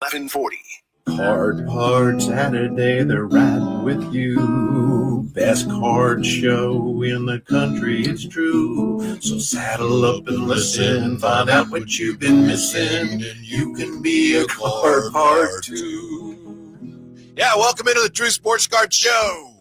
1140. Card Saturday, they're riding with you. Best card show in the country, it's true. So saddle up and listen, find out what you've been missing, and you can be a card too. Yeah, welcome into the True Sports Card Show.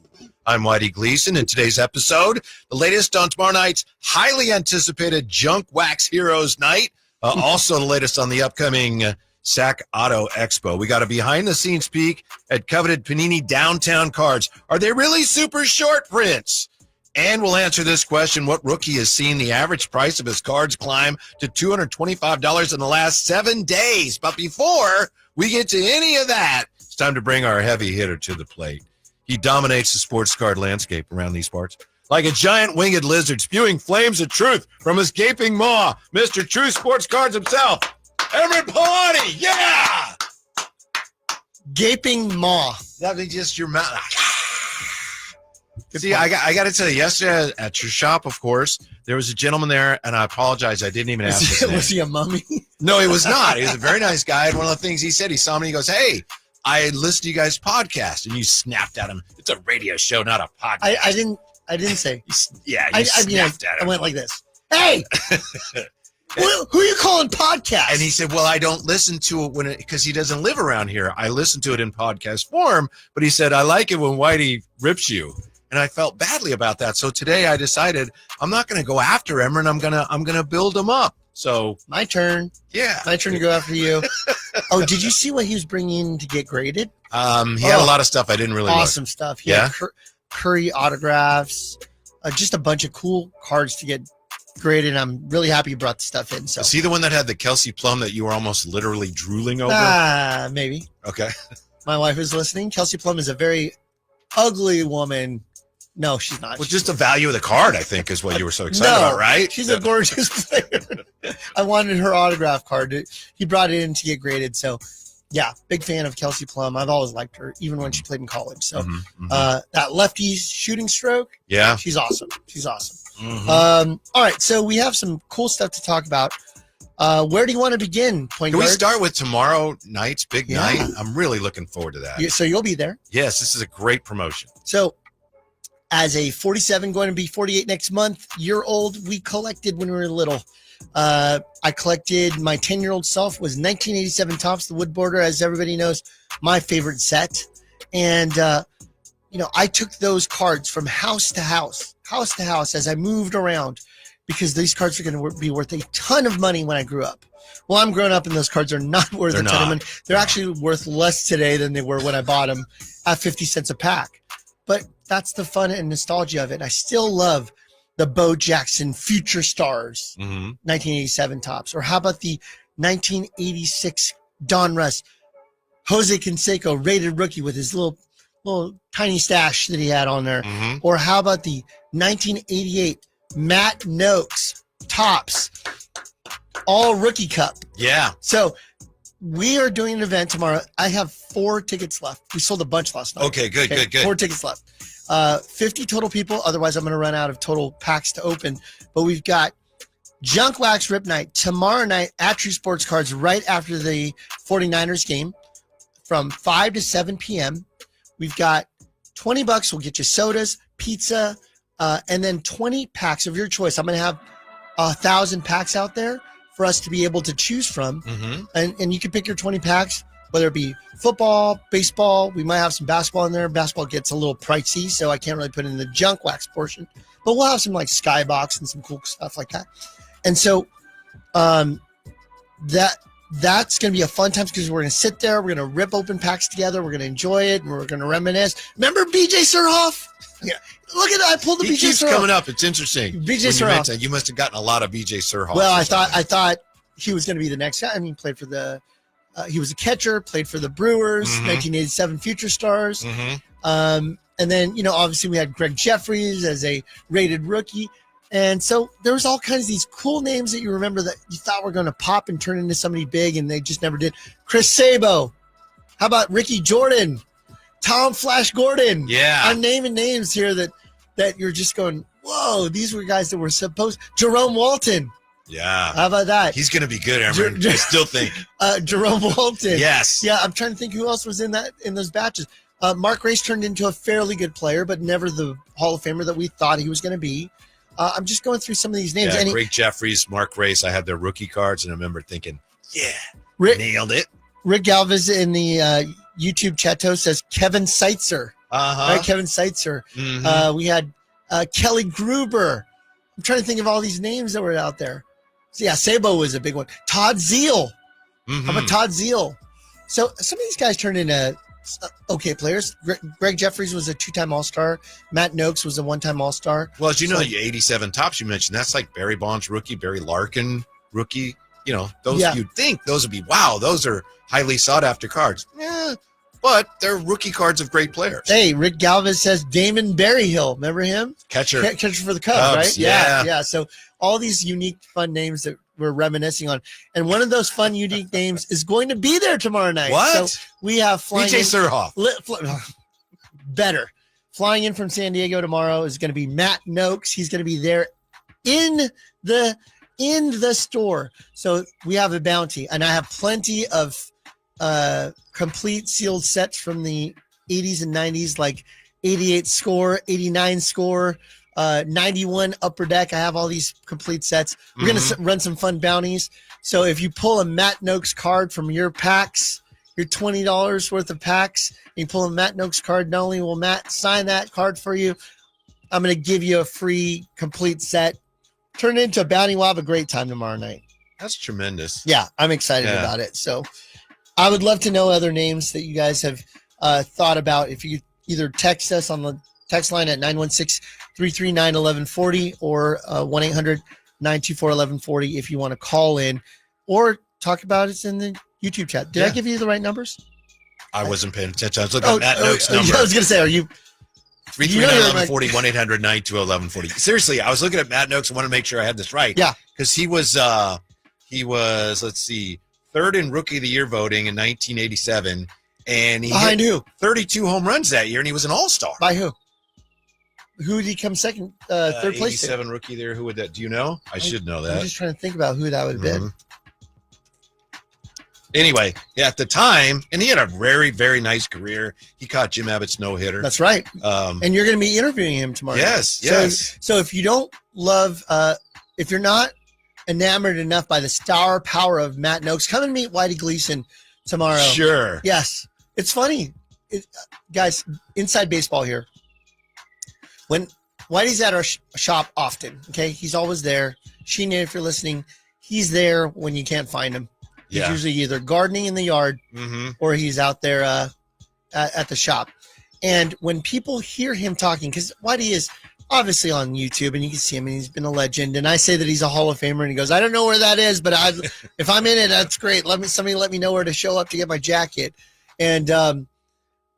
I'm Whitey Gleason. In today's episode, the latest on tomorrow night's highly anticipated Junk Wax Heroes Night. Also the latest on the upcoming Sac Auto Expo. We got a behind-the-scenes peek at coveted Panini Downtown cards. Are they really super short prints? And we'll answer this question: what rookie has seen the average price of his cards climb to $225 in the last 7 days? But before we get to any of that, it's time to bring our heavy hitter to the plate. He dominates the sports card landscape around these parts like a giant winged lizard spewing flames of truth from his gaping maw. Mr. True Sports Cards himself, Imran Whitey, yeah! Gaping maw. That be just your mouth. See, I got to tell you, yesterday at your shop, of course, there was a gentleman there, and I apologize, I didn't even ask his name. Was he a mummy? No, he was not. He was a very nice guy, and one of the things he said, he saw me, and he goes, "Hey, I listened to you guys' podcast," and you snapped at him. It's a radio show, not a podcast. I didn't say. You snapped at him. I went like this. Hey! Who are you calling podcast? And he said, well, I don't listen to it because he doesn't live around here. I listen to it in podcast form. But he said, I like it when Whitey rips you. And I felt badly about that. So today I decided I'm not going to go after him, and I'm gonna build him up. So my turn. Yeah. My turn to go after you. Oh, did you see what he was bringing to get graded? He had a lot of stuff I didn't really awesome look. Stuff. He had Curry autographs, just a bunch of cool cards to get graded. I'm really happy you brought the stuff in. So is he the one that had the Kelsey Plum that you were almost literally drooling over? Maybe. Okay. My wife is listening. Kelsey Plum is a very ugly woman. No, she's not. Well, just the value of the card, I think, is what you were so excited about, right? She's a gorgeous player. I wanted her autograph card. He brought it in to get graded. So, yeah, big fan of Kelsey Plum. I've always liked her, even when she played in college. So, that lefty shooting stroke, yeah, she's awesome. She's awesome. All right, so we have some cool stuff to talk about. Where do you want to begin, point guard? Can we start with tomorrow night's big night? I'm really looking forward to that. So you'll be there? Yes, this is a great promotion. So as a 47, going to be 48 next month, year old, we collected when we were little. I collected, my 10-year-old self was 1987 Topps, the wood border, as everybody knows, my favorite set. And, I took those cards from house to house as I moved around, because these cards are going to be worth a ton of money when I grew up. Well, I'm grown up and those cards are not worth a ton of money. They're actually worth less today than they were when I bought them at 50 cents a pack. But that's the fun and nostalgia of it. I still love the Bo Jackson Future Stars 1987 Topps. Or how about the 1986 Donruss Jose Canseco rated rookie with his little tiny stash that he had on there. Or how about the 1988 Matt Noakes Topps all rookie cup? Yeah. So we are doing an event tomorrow. I have 4 tickets left. We sold a bunch last night. Okay, good. 4 tickets left. 50 total people. Otherwise, I'm going to run out of total packs to open. But we've got Junk Wax Rip Night tomorrow night at True Sports Cards right after the 49ers game from 5 to 7 p.m. We've got $20. We'll get you sodas, pizza, and then 20 packs of your choice. I'm going to have 1,000 packs out there for us to be able to choose from. And you can pick your 20 packs, whether it be football, baseball. We might have some basketball in there. Basketball gets a little pricey, so I can't really put in the junk wax portion. But we'll have some like Skybox and some cool stuff like that. And so that's going to be a fun time, because we're going to sit there. We're going to rip open packs together. We're going to enjoy it, and we're going to reminisce. Remember BJ Surhoff? Yeah. Look at that. I pulled the BJ Surhoff. He keeps coming up. It's interesting. BJ Surhoff. You must have gotten a lot of BJ Surhoff. Well, I thought he was going to be the next guy. I mean, played for the he was a catcher, played for the Brewers, 1987 Future Stars. And then, obviously we had Greg Jeffries as a rated rookie. And so there was all kinds of these cool names that you remember that you thought were going to pop and turn into somebody big, and they just never did. Chris Sabo. How about Ricky Jordan? Tom Flash Gordon. Yeah. I'm naming names here that you're just going, whoa, these were guys that were supposed. Jerome Walton. Yeah. How about that? He's going to be good, Imran. I still think. Jerome Walton. Yes. Yeah, I'm trying to think who else was in those batches. Mark Race turned into a fairly good player, but never the Hall of Famer that we thought he was going to be. I'm just going through some of these names. Yeah, Greg Jeffries, Mark Race. I had their rookie cards, and I remember thinking, nailed it. Rick Galvez in the YouTube chateau says Kevin Seitzer. Uh-huh. Right, Kevin Seitzer. Mhm. We had Kelly Gruber. I'm trying to think of all these names that were out there. So, yeah, Sabo was a big one. Todd Zeal. Mhm. How about Todd Zeal? So some of these guys turned into okay players. Greg Jeffries was a 2-time All-Star. Matt Noakes was a 1-time All-Star. Well, as you know, the 87 tops you mentioned, that's like Barry Bonds rookie, Barry Larkin rookie. You know, those you'd think those would be, wow, those are highly sought-after cards. Yeah, but they're rookie cards of great players. Hey, Rick Galvez says Damon Berryhill. Remember him? Catcher for the Cubs, right? Yeah. Yeah. So all these unique, fun names that we're reminiscing on. And one of those fun, unique names is going to be there tomorrow night. What? So we have flying DJ Surhoff. Better. Flying in from San Diego tomorrow is going to be Matt Noakes. He's going to be there in the store. So we have a bounty. And I have plenty of complete sealed sets from the 80s and 90s, like 88 score, 89 score, 91 upper deck. I have all these complete sets. We're going to run some fun bounties. So if you pull a Matt Noakes card from your packs, your $20 worth of packs, and you pull a Matt Noakes card, not only will Matt sign that card for you, I'm going to give you a free complete set. Turn it into a bounty. We'll have a great time tomorrow night. That's tremendous. Yeah, I'm excited about it. So I would love to know other names that you guys have thought about. If you either text us on the text line at 916-339-1140 or 1-800-924-1140 if you want to call in or talk about it in the YouTube chat. Did I give you the right numbers? I wasn't paying attention. I was looking at Matt Noakes' number. I was going to say, are you? 339-1140, 1-800-922-1140. Seriously, I was looking at Matt Noakes and wanted to make sure I had this right. Yeah. Because he was, let's see, third in Rookie of the Year voting in 1987. And he Behind who? 32 home runs that year, and he was an all-star. By who? Who did he come second, third place? 87 rookie there. Who would that? Do you know? I should know that. I'm just trying to think about who that would have been. Anyway, yeah, at the time, and he had a very, very nice career. He caught Jim Abbott's no-hitter. That's right. And you're going to be interviewing him tomorrow. Yes. So if you don't love, if you're not enamored enough by the star power of Matt Noakes, come and meet Whitey Gleason tomorrow. Sure. Yes. It's funny. Guys, inside baseball here. When Whitey's at our shop often, okay? He's always there. Sheena, if you're listening, he's there when you can't find him. He's usually either gardening in the yard or he's out there at the shop. And when people hear him talking, because Whitey is obviously on YouTube and you can see him and he's been a legend. And I say that he's a Hall of Famer and he goes, I don't know where that is, but if I'm in it, that's great. Somebody let me know where to show up to get my jacket. And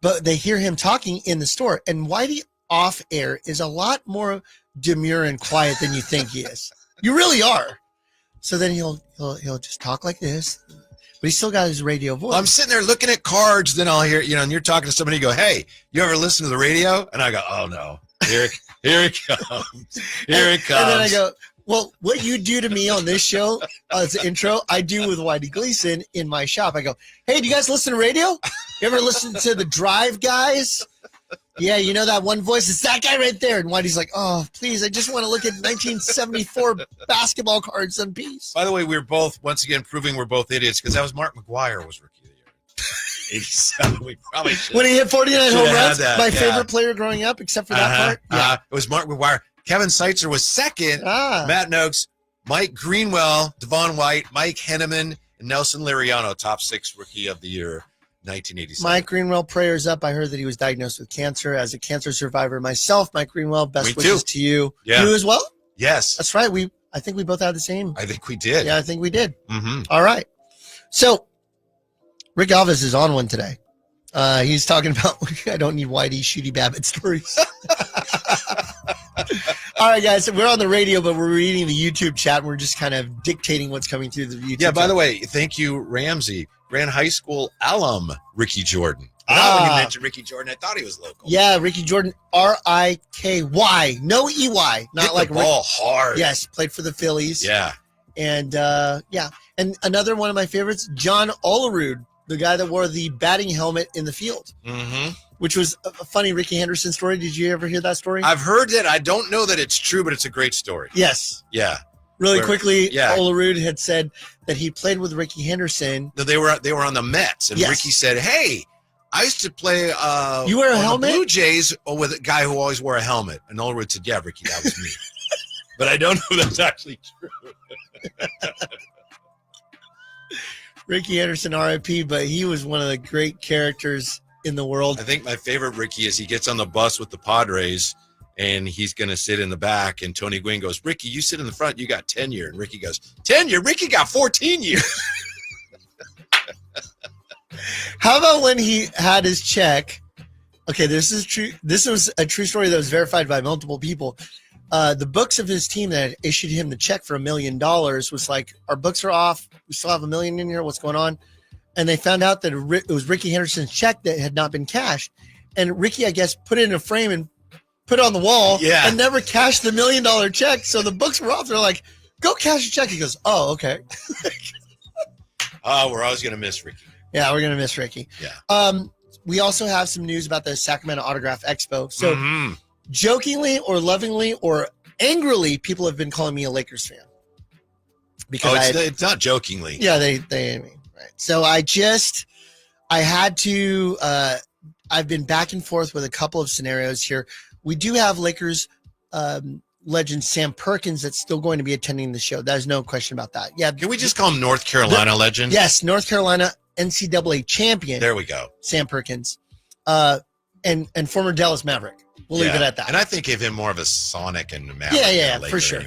but they hear him talking in the store. And Whitey off air is a lot more demure and quiet than you think he is. You really are. So then he'll just talk like this, but he's still got his radio voice. I'm sitting there looking at cards, then I'll hear, and you're talking to somebody, you go, hey, you ever listen to the radio? And I go, oh no, here it comes. Here it comes. And then I go, well, what you do to me on this show as an intro, I do with Whitey Gleason in my shop. I go, hey, do you guys listen to radio? You ever listen to the Drive guys? Yeah, you know that one voice? It's that guy right there. And Whitey's like, oh, please, I just want to look at 1974 basketball cards on piece. By the way, we're both, once again, proving we're both idiots because that was Mark McGwire was Rookie of the Year. 87. We probably should. When he hit 49 home runs, my favorite player growing up, except for that part. It was Mark McGwire. Kevin Seitzer was second. Matt Noakes, Mike Greenwell, Devon White, Mike Henneman, and Nelson Liriano, top 6 Rookie of the Year. 1987. Mike Greenwell, prayers up. I heard that he was diagnosed with cancer. As a cancer survivor myself, Mike Greenwell, best wishes to you. Yeah. You as well? Yes. That's right. I think we both had the same. I think we did. Yeah, I think we did. All right. So Rick Alves is on one today. He's talking about I don't need Whitey Shooty Babbitt stories. All right, guys. We're on the radio, but we're reading the YouTube chat. And we're just kind of dictating what's coming through the YouTube chat. By the way, thank you, Ramsey. Grand High School alum Ricky Jordan. When you mentioned Ricky Jordan, I thought he was local. Yeah, Ricky Jordan, Riky, no EY, not hit like the ball hard. Yes, played for the Phillies. Yeah, And yeah, and another one of my favorites, John Olerud, the guy that wore the batting helmet in the field, which was a funny Ricky Henderson story. Did you ever hear that story? I've heard it. I don't know that it's true, but it's a great story. Yes. Yeah. Really quickly, Olerud had said that he played with Ricky Henderson. No, they were on the Mets, and Ricky said, "Hey, I used to play you wear a helmet? The Blue Jays with a guy who always wore a helmet." And Olerud said, "Yeah, Ricky, that was me." But I don't know if that's actually true. Ricky Henderson, RIP, but he was one of the great characters in the world. I think my favorite Ricky is he gets on the bus with the Padres, and he's going to sit in the back, and Tony Gwynn goes, "Ricky, you sit in the front, you got tenure." And Ricky goes, "Tenure? Ricky got 14 years. How about when he had his check? Okay, this is true. This was a true story that was verified by multiple people. The books of his team that had issued him the check for $1 million was like, our books are off. We still have $1 million in here. What's going on? And they found out that it was Ricky Henderson's check that had not been cashed. And Ricky, I guess, put it in a frame and put it on the wall and never cashed the $1 million check. So the books were off. They're like, go cash the check. He goes, oh, okay. Oh, we're always going to miss Ricky. Yeah, we're going to miss Ricky. Yeah. We also have some news about the Sacramento Autograph Expo. So jokingly or lovingly or angrily, people have been calling me a Lakers fan. Because it's not jokingly. Yeah, they right. So I had to, I've been back and forth with a couple of scenarios here. We do have Lakers legend Sam Perkins that's still going to be attending the show. There's no question about that. Yeah. Can we just call him North Carolina legend? Yes, North Carolina NCAA champion. There we go. Sam Perkins. And former Dallas Maverick. We'll leave it at that. And I think of him more of a Sonic and Maverick. Yeah, for sure.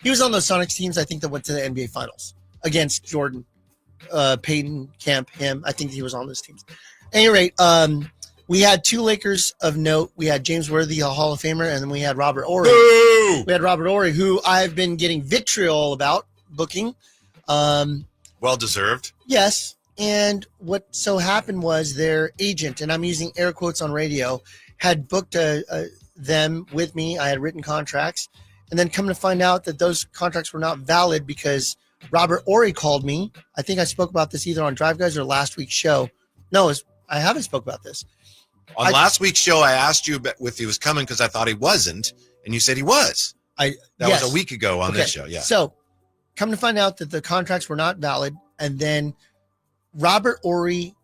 He was on those Sonics teams, I think, that went to the NBA Finals against Jordan, Peyton, Kemp, him. I think he was on those teams. At any rate, we had two Lakers of note. We had James Worthy, a Hall of Famer, and then we had Robert Horry. Boo! We had Robert Horry, who I've been getting vitriol about booking. Well deserved. Yes. And what so happened was their agent, and I'm using air quotes on radio, had booked them with me. I had written contracts, and then come to find out that those contracts were not valid because Robert Horry called me. I think I spoke about this either on Drive Guys or last week's show. No, I haven't spoke about this. On last week's show, I asked you if he was coming because I thought he wasn't, and you said he was. That was a week ago on this show. Yeah. So come to find out that the contracts were not valid, and then Robert Horry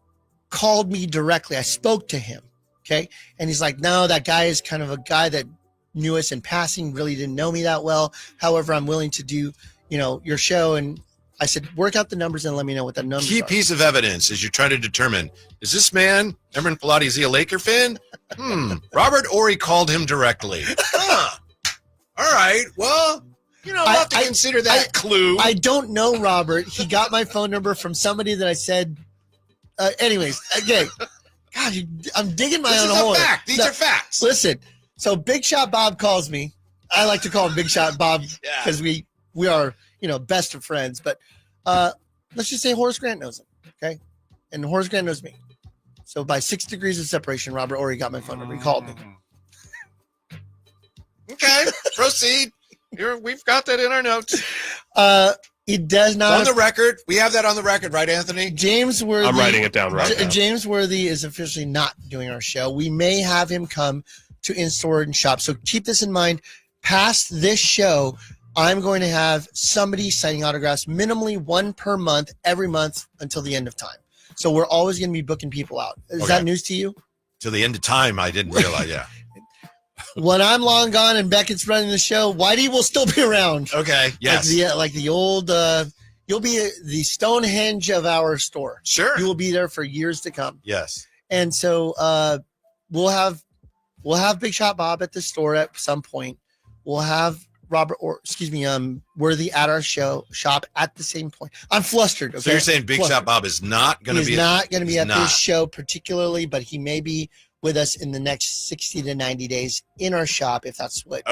called me directly. I spoke to him. Okay. And he's like, no, that guy is kind of a guy that knew us in passing, really didn't know me that well. However, I'm willing to do, your show. And I said, work out the numbers and let me know what the numbers are. Key piece of evidence is you're trying to determine, is this man, Imran Pilati, is he a Laker fan? Robert Horry called him directly. Huh. All right. Well, I'll have to consider that clue. I don't know, Robert. He got my phone number from somebody that I said, anyways, okay. God, I'm digging my own hole. These are facts. Listen, so Big Shot Bob calls me. I like to call him Big Shot Bob because we are, best of friends. But let's just say Horace Grant knows him, okay? And Horace Grant knows me. So by 6 degrees of separation, Robert Horry got my phone number. He called me. Okay, proceed. We've got that in our notes. It does not. It's on the record. We have that on the record, right, Anthony? James Worthy. I'm writing it down right now. James Worthy is officially not doing our show. We may have him come to in-store and shop. So keep this in mind. Past this show, I'm going to have somebody signing autographs, minimally one per month, every month until the end of time. So we're always going to be booking people out. Is that news to you? Till the end of time, I didn't realize, When I'm long gone and Beckett's running the show, Whitey will still be around. Okay, yes. Like the old, you'll be the Stonehenge of our store. Sure. You will be there for years to come. Yes. And so we'll have Big Shot Bob at the store at some point. We'll have Worthy at our shop at the same point. I'm flustered. Okay? So you're saying Big Shot Bob is not going to be? He's not going to be at this show particularly, but he may be with us in the next 60 to 90 days in our shop, if that's what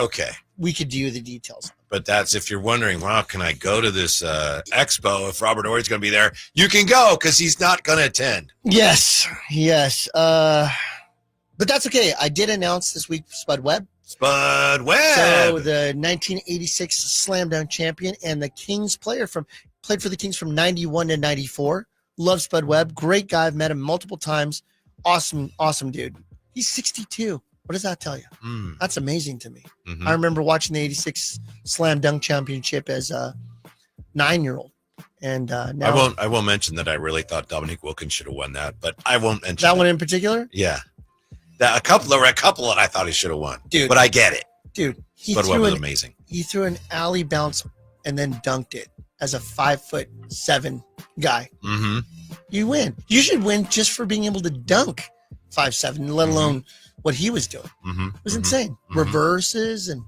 we could do the details. But that's if you're wondering, wow, can I go to this expo if Robert Horry's going to be there? You can go because he's not going to attend. Yes. But that's okay. I did announce this week Spud Webb. Spud Webb. So the 1986 Slam Dunk champion and the Kings player played for the Kings from 91 to 94. Love Spud Webb. Great guy. I've met him multiple times. Awesome dude. He's 62. What does that tell you? That's amazing to me. Mm-hmm. I remember watching the 86 Slam Dunk Championship as a 9-year-old. And now I won't mention that I really thought Dominique Wilkins should have won that, but I won't mention that one in particular. Yeah, a couple that I thought he should have won, dude. But I get it, dude. Spud Webb was amazing. He threw an alley bounce and then dunked it as a 5'7" guy. Mm-hmm. You win. You should win just for being able to dunk 5'7", let alone what he was doing. Mm-hmm. It was insane. Reverses, and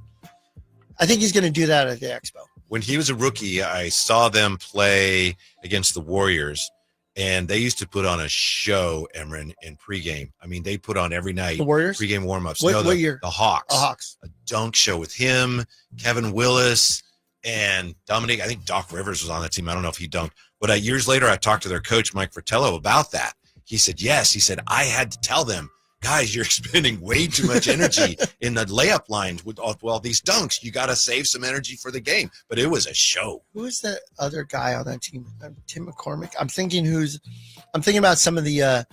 I think he's going to do that at the Expo. When he was a rookie, I saw them play against the Warriors, and they used to put on a show, Imran, in pregame. I mean, they put on every night. The Warriors? Pregame warm-ups. What year? The Hawks. The Hawks. A dunk show with him, Kevin Willis, and Dominique. I think Doc Rivers was on that team. I don't know if he dunked. But years later, I talked to their coach, Mike Fratello, about that. He said, yes. He said, I had to tell them, guys, you're expending way too much energy in the layup lines with all these dunks. You got to save some energy for the game. But it was a show. Who is the other guy on that team? Tim McCormick. I'm thinking about some of the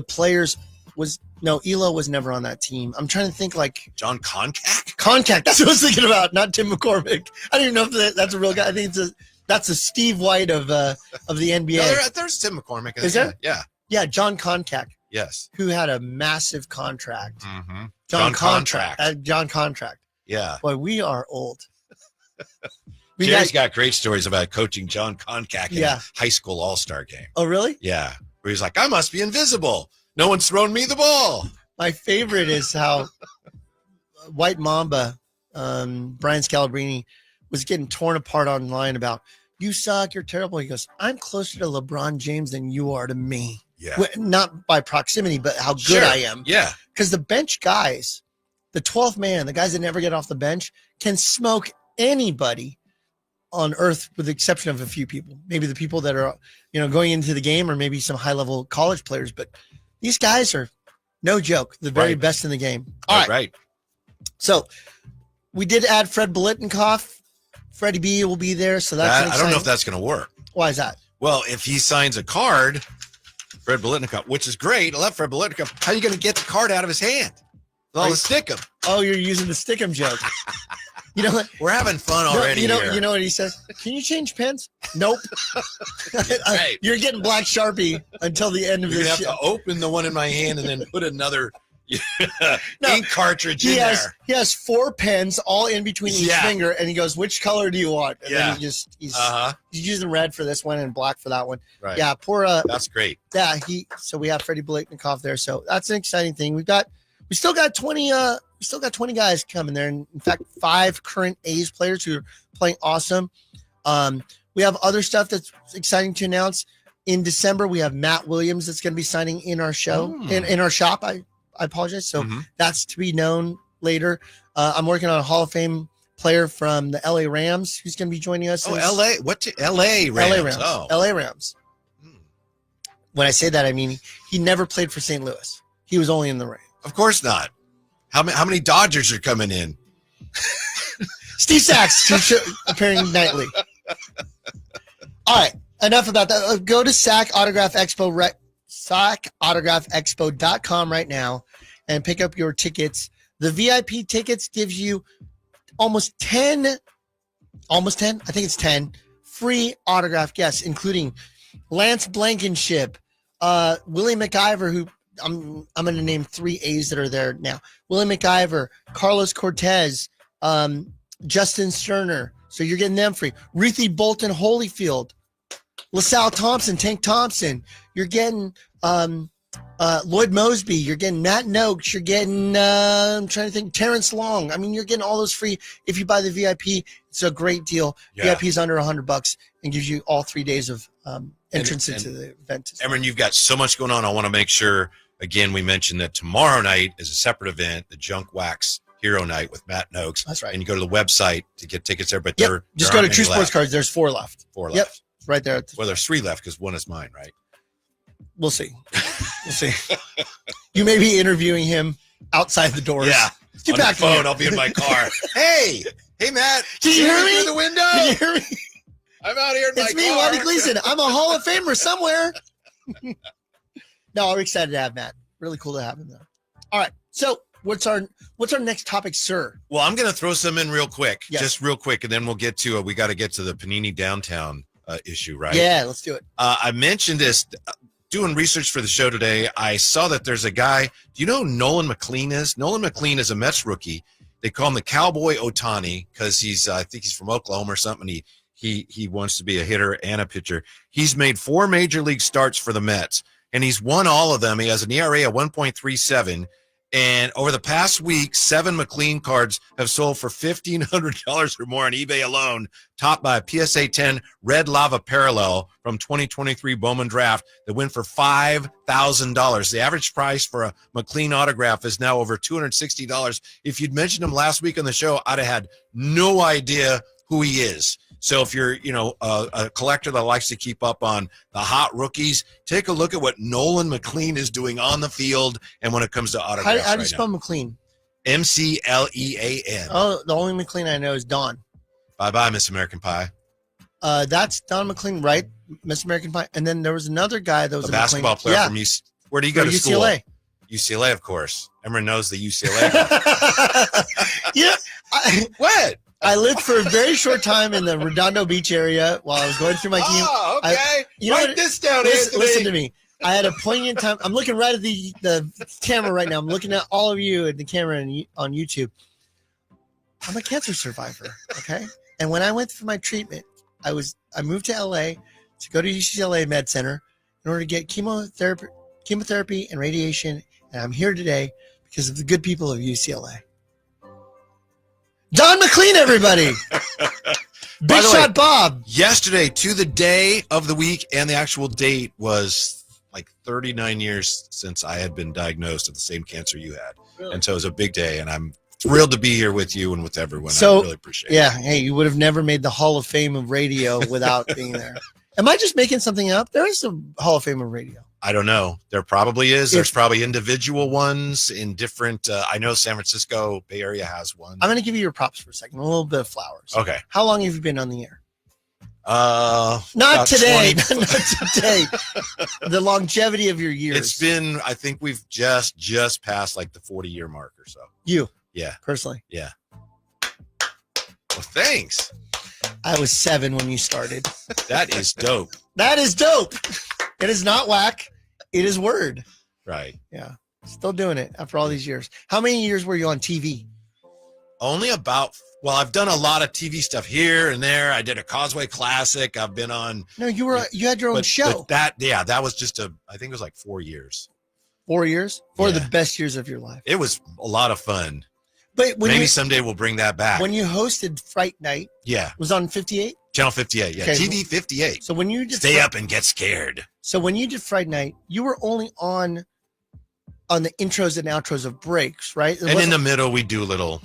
players. Elo was never on that team. I'm trying to think like John Koncak. Koncak. That's what I was thinking about. Not Tim McCormick. I don't even know if that's a real guy. I think that's a Steve White of the NBA. No, there's Tim McCormick. Is there? Yeah. Yeah, John Koncak. Yes. Who had a massive contract. Mm-hmm. John Contract. Yeah. Boy, we are old. Jerry's got great stories about coaching John Koncak in a high school all-star game. Oh, really? Yeah. Where he's like, I must be invisible. No one's thrown me the ball. My favorite is how White Mamba, Brian Scalabrine, was getting torn apart online about, you suck, you're terrible. He goes, I'm closer to LeBron James than you are to me. Yeah. Not by proximity, but how good I am. Yeah. Because the bench guys, the 12th man, the guys that never get off the bench, can smoke anybody on earth with the exception of a few people. Maybe the people that are, going into the game, or maybe some high-level college players. But these guys are no joke, the very best in the game. All right. So we did add Fred Biletnikoff. Freddie B will be there. So that's I don't know if that's going to work. Why is that? Well, if he signs a card, Fred Biletnikoff, which is great. I love Fred Biletnikoff. How are you going to get the card out of his hand? With all the stickum. Oh, you're using the stickum joke. You know what? We're having fun already. You here. know what he says? Can you change pens? Nope. Right. You're getting black Sharpie until the end of You're this. Have to open the one in my hand and then put another ink cartridge in there. He has 4 pens all in between each finger, and he goes, "Which color do you want?" And then he's using red for this one and black for that one. Right. Yeah, poor. That's great. Yeah, so we have Freddie Biletnikoff there. So that's an exciting thing. We still got 20 guys coming there. And in fact, 5 current A's players who are playing awesome. We have other stuff that's exciting to announce. In December, we have Matt Williams that's going to be signing in our show, in our shop. I apologize. So that's to be known later. I'm working on a Hall of Fame player from the LA Rams who's going to be joining us. Oh, LA. What? LA Rams. LA Rams. Oh. LA Rams. When I say that, I mean he never played for St. Louis. He was only in the Rams. Of course not. How many Dodgers are coming in? Steve Sachs appearing nightly. All right, enough about that. Go to SAC Autograph Expo, SACAutographExpo.com right now and pick up your tickets. The VIP tickets gives you almost 10, I think it's 10 free autograph guests, including Lance Blankenship, Willie McIver, who I'm going to name 3 A's that are there now. Willie McIver, Carlos Cortez, Justin Sterner. So you're getting them free. Ruthie Bolton Holyfield, LaSalle Thompson, Tank Thompson. You're getting Lloyd Mosby. You're getting Matt Noakes. You're getting, I'm trying to think, Terrence Long. I mean, you're getting all those free if you buy the VIP. It's a great deal. Yeah. VIP is under $100 and gives you all 3 days of entrance into the event. Emron, you've got so much going on. I want to make sure, again, we mentioned that tomorrow night is a separate event, the Junk Wax Hero Night with Matt Noakes. That's right. And you go to the website to get tickets there, but just go to True Sports Cards. There's 4 left. 4 left. Yep, right there. Well, there's 3 left because 1 is mine, right? We'll see. You may be interviewing him outside the doors. Yeah. Get on the back phone. here. I'll be in my car. Hey, Matt. Can you hear me? Through the window? Can you hear me? I'm out here in my It's me, car. Whitey Gleason. I'm a Hall of Famer somewhere. No, I'm excited to have Matt. Really cool to have him there. All right. So what's our next topic, sir? Well, I'm going to throw some in real quick, Yes. just real quick, and then we'll get to it. We got to get to the Panini Downtown issue, right? Yeah, let's do it. I mentioned this doing research for the show today. I saw that there's a guy. Do you know who Nolan McLean is? Nolan McLean is a Mets rookie. They call him the Cowboy Ohtani because I think he's from Oklahoma or something. He wants to be a hitter and a pitcher. He's made 4 major league starts for the Mets, and he's won all of them. He has an ERA of 1.37. And over the past week, 7 McLean cards have sold for $1,500 or more on eBay alone, topped by a PSA 10 Red Lava Parallel from 2023 Bowman Draft that went for $5,000. The average price for a McLean autograph is now over $260. If you'd mentioned him last week on the show, I'd have had no idea who he is. So if you're, a collector that likes to keep up on the hot rookies, take a look at what Nolan McLean is doing on the field and when it comes to autographs. How do you spell McLean? McLean. Oh, the only McLean I know is Don. Bye-bye, Miss American Pie. That's Don McLean, right? Miss American Pie. And then there was another guy that was A a basketball McLean. player from UC. Where do you go to school? UCLA. UCLA, of course. Everyone knows the UCLA guy. Yeah. What? I lived for a very short time in the Redondo Beach area while I was going through my team. Oh, okay. Write this down. Listen to me. I had a poignant time. I'm looking right at the camera right now. I'm looking at all of you at the camera on YouTube. I'm a cancer survivor, okay? And when I went for my treatment, I moved to LA to go to UCLA Med Center in order to get chemotherapy and radiation. And I'm here today because of the good people of UCLA. Don McLean, everybody. Big Shot Bob. Yesterday, to the day of the week, and the actual date was like 39 years since I had been diagnosed with the same cancer you had. Really? And so it was a big day, and I'm thrilled to be here with you and with everyone. So, I really appreciate it. Yeah, hey, you would have never made the Hall of Fame of radio without being there. Am I just making something up? There is a Hall of Fame of radio. I don't know. There probably is. There's probably individual ones in different. I know San Francisco Bay Area has one. I'm going to give you your props for a second. A little bit of flowers. Okay. How long have you been on the air? Not today. Not today. The longevity of your years. It's been. I think we've just passed like the 40-year mark or so. You? Yeah. Personally? Yeah. Well, thanks. I was 7 when you started. That is dope. That is dope. It is not whack. It is word. Right. Yeah. Still doing it after all these years. How many years were you on TV? Only about. Well, I've done a lot of TV stuff here and there. I did a Causeway Classic. I've been on. No, you had your own show. But that was just I think it was like 4 years. 4 years? 4 of Yeah. the best years of your life. It was a lot of fun. But Maybe someday we'll bring that back. When you hosted Fright Night, yeah, was on 58? Channel 58. Yeah, Okay. TV 58. So when you did Stay up and get scared. So when you did Fright Night, you were only on the intros and outros of breaks, right? And in the middle, we do little,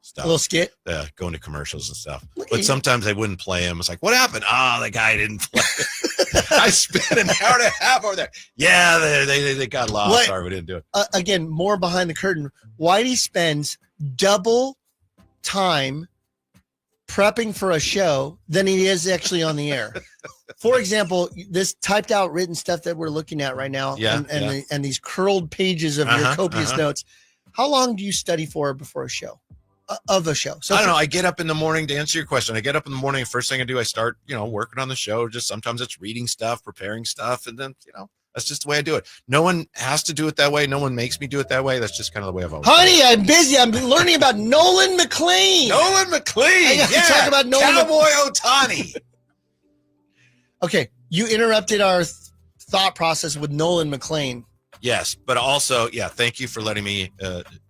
stuff. A little skit. Going to commercials and stuff. Look at But you. sometimes they wouldn't play them. It's like, what happened? Oh, the guy didn't play. I spent an hour and a half over there. Yeah, they got lost. What? Sorry, we didn't do it. Again, more behind the curtain. Whitey spends double time prepping for a show than he is actually on the air. For example, this typed out written stuff that we're looking at right now, and these curled pages of your copious notes. How long do you study for before a show? Of a show? So I don't know. I get up in the morning to answer your question. I get up in the morning. First thing I do, I start, working on the show. Just sometimes it's reading stuff, preparing stuff, and then, that's just the way I do it. No one has to do it that way. No one makes me do it that way. That's just kind of the way I've always done Honey, I'm busy. I'm learning about Nolan McLean. Nolan McLean. I gotta talk about Nolan Cowboy Ohtani. Okay, you interrupted our thought process with Nolan McLean. Yes, but also, thank you for letting me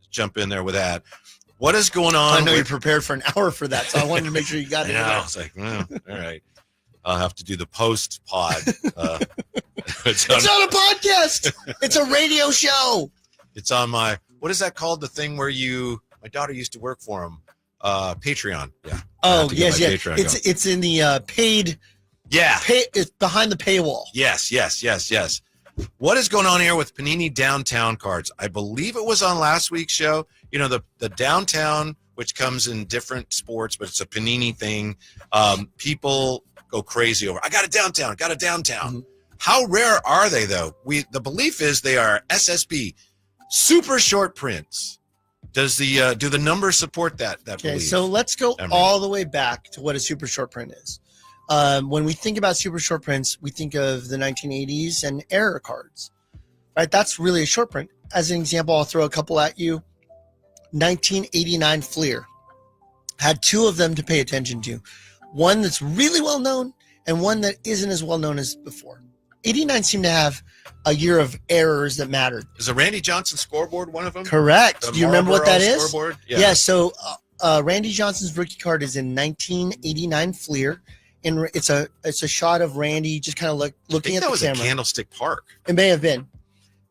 jump in there with that. What is going on? I know you're prepared for an hour for that, so I wanted to make sure you got it. I was like, all right. I'll have to do the post pod. It's not a podcast. It's a radio show. It's on my, what is that called? The thing where my daughter used to work for him. Patreon. Yeah. Oh, yes. Patreon It's in the paid. Yeah. It's behind the paywall. Yes. What is going on here with Panini Downtown cards? I believe it was on last week's show. You know, the Downtown, which comes in different sports, but it's a Panini thing. People go crazy over, I got a Downtown. Mm-hmm. How rare are they, though? The belief is they are SSP, super short prints. Does do the numbers support that Okay, belief? so let's go all the way back to what a super short print is. When we think about super short prints, we think of the 1980s and error cards, right? That's really a short print. As an example, I'll throw a couple at you. 1989 Fleer had two of them to pay attention to. One that's really well known and one that isn't as well known as before. 89 seemed to have a year of errors that mattered. Is the Randy Johnson scoreboard one of them? Correct. Do you remember what that is? Scoreboard? Yeah. So Randy Johnson's rookie card is in 1989 Fleer. And it's a shot of Randy just kind of looking at the camera. That was a Candlestick Park. It may have been.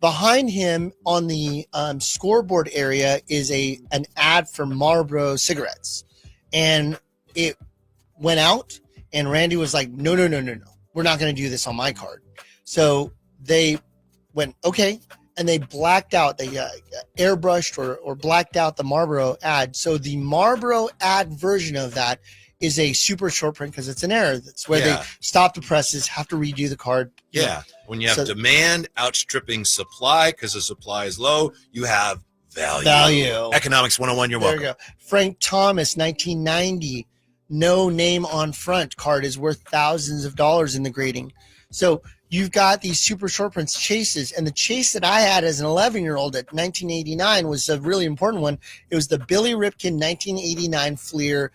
Behind him on the scoreboard area is an ad for Marlboro cigarettes. And it went out, and Randy was like, no. We're not going to do this on my card. So they went, okay, and they blacked out, they airbrushed or blacked out the Marlboro ad. So the Marlboro ad version of that is a super short print because it's an error. That's where they stop the presses, have to redo the card. Yeah. When you have demand outstripping supply because the supply is low, you have value. Economics 101, you're welcome. There you go. Frank Thomas, 1990, no name on front card is worth thousands of dollars in the grading. So you've got these super short prints chases, and the chase that I had as an 11-year-old at 1989 was a really important one. It was the Billy Ripken 1989 Fleer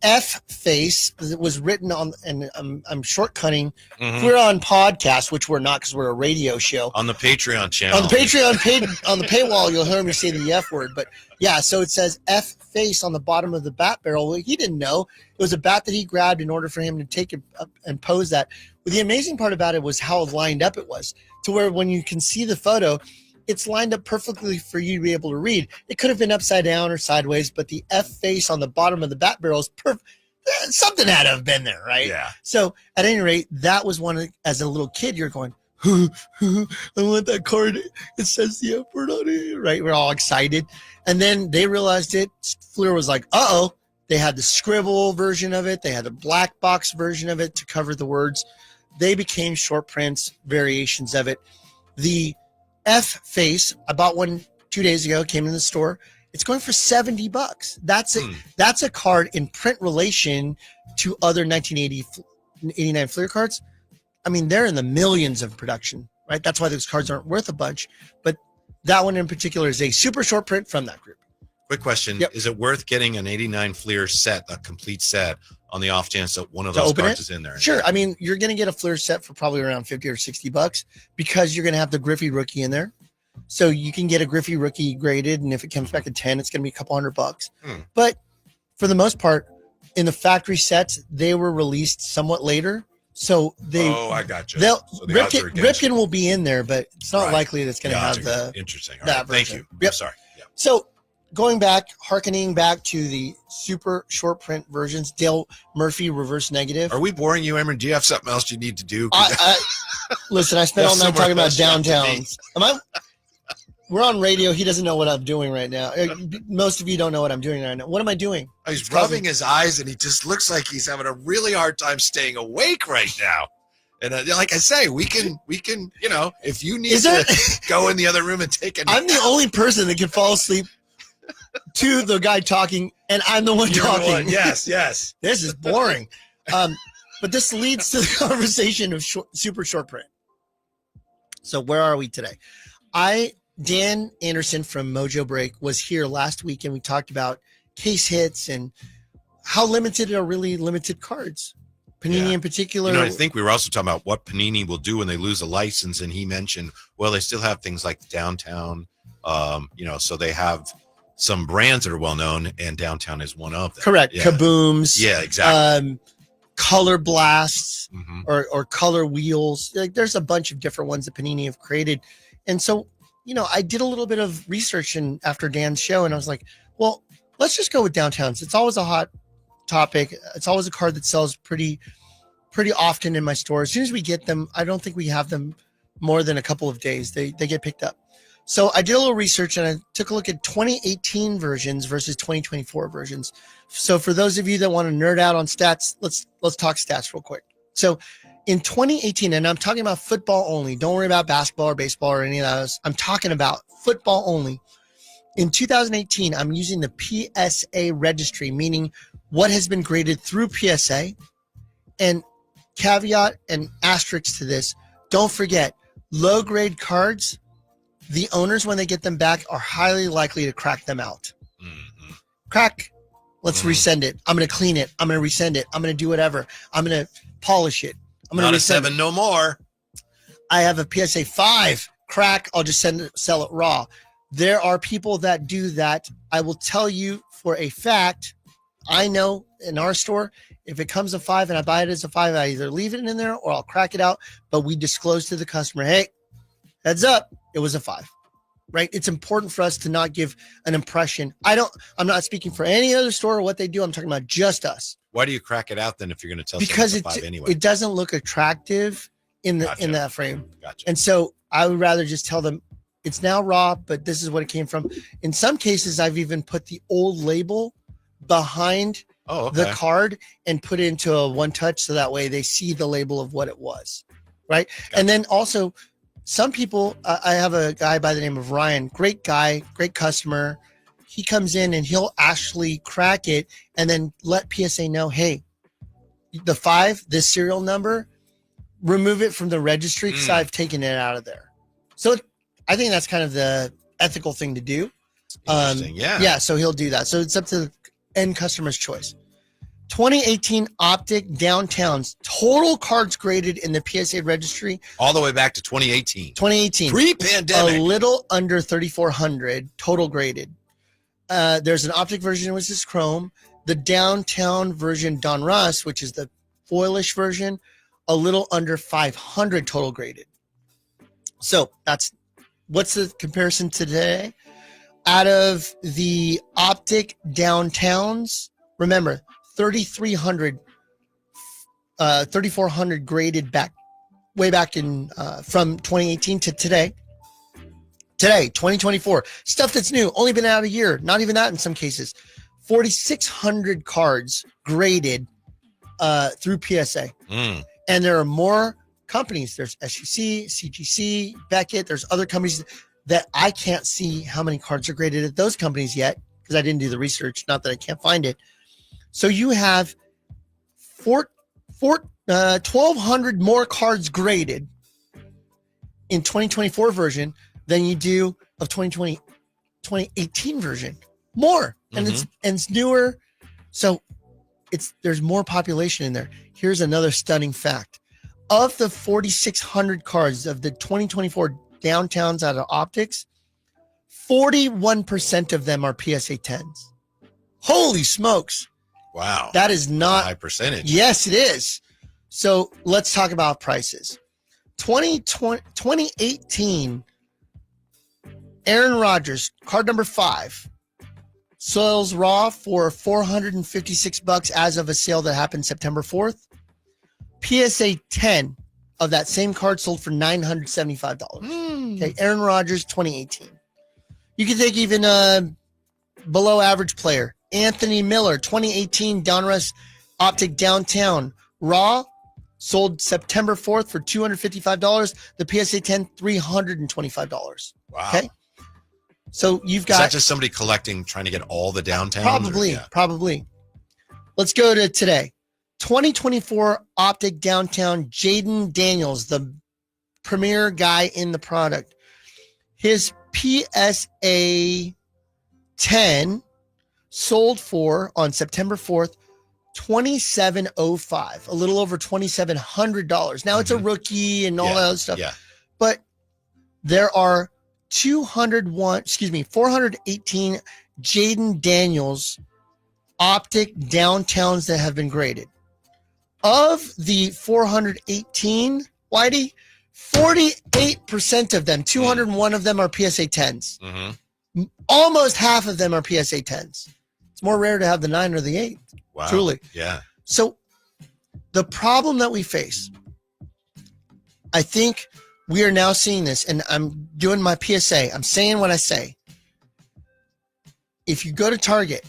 F face that was written on, and I'm shortcutting. Mm-hmm. We're on podcast, which we're not because we're a radio show. On the Patreon channel. On the Patreon page, on the paywall, you'll hear me say the F word. But yeah, so it says F face on the bottom of the bat barrel. Well, he didn't know. It was a bat that he grabbed in order for him to take it up and pose that. But the amazing part about it was how lined up it was, to where when you can see the photo, it's lined up perfectly for you to be able to read. It could have been upside down or sideways, but the F face on the bottom of the bat barrel is perfect. Something had to have been there, right? Yeah. So at any rate, that was one, as a little kid, you're going, I want that card. It says the F word on it, right? We're all excited. And then they realized it. Fleer was like, uh-oh. They had the scribble version of it. They had the black box version of it to cover the words. They became short prints, variations of it. The F face, I bought one 2 days ago, came in the store. It's going for $70. That's a card in print relation to other 1989 Fleer cards. I mean, they're in the millions of production, right? That's why those cards aren't worth a bunch. But that one in particular is a super short print from that group. Quick question. Yep. Is it worth getting an 89 Fleer set, a complete set, on the off chance that one of those cards is in there? Sure. I mean, you're going to get a Fleer set for probably around $50 or $60 because you're going to have the Griffey rookie in there. So you can get a Griffey rookie graded, and if it comes back at 10, it's going to be a couple $100. But for the most part, in the factory sets, they were released somewhat later. So I got you. Ripken will be in there, but it's not likely that's going to have the interesting. All right. Thank you. Yep. Sorry. Yep. So harkening back to the super short print versions, Dale Murphy reverse negative. Are we boring you, Imran? Do you have something else you need to do? Listen, I spent all night talking about downtowns. We're on radio. He doesn't know what I'm doing right now. Most of you don't know what I'm doing right now. What am I doing? He's rubbing his eyes, and he just looks like he's having a really hard time staying awake right now. And like I say, we can, if you need to go in the other room and take a nap. I'm the only person that can fall asleep to the guy talking, and I'm the one talking. Yes. This is boring. But this leads to the conversation of super short print. So where are we today? Dan Anderson from Mojo Break was here last week, and we talked about case hits and how limited are really limited cards. Panini in particular. I think we were also talking about what Panini will do when they lose a license, and he mentioned, well, they still have things like Downtown, so they have some brands that are well known, and Downtown is one of them. Correct. Yeah. Kabooms. Yeah, exactly. Color blasts or color wheels. Like, there's a bunch of different ones that Panini have created. And so, I did a little bit of research after Dan's show, and I was like, well, let's just go with Downtowns. It's always a hot topic. It's always a card that sells pretty often in my store. As soon as we get them, I don't think we have them more than a couple of days. They get picked up. So I did a little research and I took a look at 2018 versions versus 2024 versions. So for those of you that want to nerd out on stats, let's talk stats real quick. So in 2018, and I'm talking about football only. Don't worry about basketball or baseball or any of those. I'm talking about football only. In 2018, I'm using the PSA registry, meaning what has been graded through PSA. And caveat and asterisk to this, don't forget, low grade cards, the owners, when they get them back, are highly likely to crack them out. Mm-hmm. Crack. Let's resend it. I'm going to clean it. I'm going to resend it. I'm going to do whatever. I'm going to polish it. I'm going Not to a 7 no more. I have a PSA 5 crack. I'll just sell it raw. There are people that do that. I will tell you for a fact, I know in our store, if it comes a 5 and I buy it as a 5, I either leave it in there or I'll crack it out. But we disclose to the customer, hey, heads up, it was a 5, right? It's important for us to not give an impression. I'm not speaking for any other store or what they do. I'm talking about just us. Why do you crack it out then if you're going to tell Because someone it's a 5 anyway? it doesn't look attractive in Gotcha. in that frame. Gotcha. And so I would rather just tell them it's now raw, but this is what it came from. In some cases, I've even put the old label behind the card and put it into a one touch so that way they see the label of what it was, right? Gotcha. And then also some people, I have a guy by the name of Ryan, great guy, great customer. He comes in and he'll actually crack it and then let PSA know, hey, the 5, this serial number, remove it from the registry because I've taken it out of there. So I think that's kind of the ethical thing to do. Interesting. Yeah, so he'll do that. So it's up to the end customer's choice. 2018 Optic Downtowns, total cards graded in the PSA registry. All the way back to 2018. 2018. Pre-pandemic. A little under 3,400 total graded. There's an Optic version, which is Chrome. The Downtown version, Donruss, which is the foilish version, a little under 500 total graded. So what's the comparison today? Out of the Optic Downtowns, remember, 3,400 graded way back in from 2018 to today. Today, 2024, stuff that's new, only been out a year, not even that in some cases. 4,600 cards graded through PSA. And there are more companies. There's SUC, CGC, Beckett. There's other companies that I can't see how many cards are graded at those companies yet because I didn't do the research, not that I can't find it. So you have 1,200 more cards graded in 2024 version than you do of 2018 version. More. And it's newer. So there's more population in there. Here's another stunning fact. Of the 4,600 cards of the 2024 Downtowns out of Optics, 41% of them are PSA 10s. Holy smokes. Wow. That is not a high percentage. Yes, it is. So let's talk about prices. 2018, Aaron Rodgers, card number 5, sells raw for $456 as of a sale that happened September 4th. PSA 10 of that same card sold for $975. Okay, Aaron Rodgers, 2018. You can take even a below average player. Anthony Miller, 2018 Donruss Optic Downtown. Raw, sold September 4th for $255. The PSA 10, $325. Wow. Okay. So you've got. Is that just somebody collecting, trying to get all the downtowns? Probably. Let's go to today. 2024 Optic Downtown, Jaden Daniels, the premier guy in the product. His PSA 10 sold for, on September 4th, $2,705, a little over $2,700. Now it's a rookie and all that other stuff. Yeah. But there are 418 Jaden Daniels Optic Downtowns that have been graded. Of the 418, Whitey, 48% of them, 201 of them are PSA 10s. Almost half of them are PSA 10s. It's more rare to have the 9 or the 8. Wow. Truly. Yeah. So the problem that we face, I think we are now seeing this, and I'm doing my PSA. I'm saying what I say. If you go to Target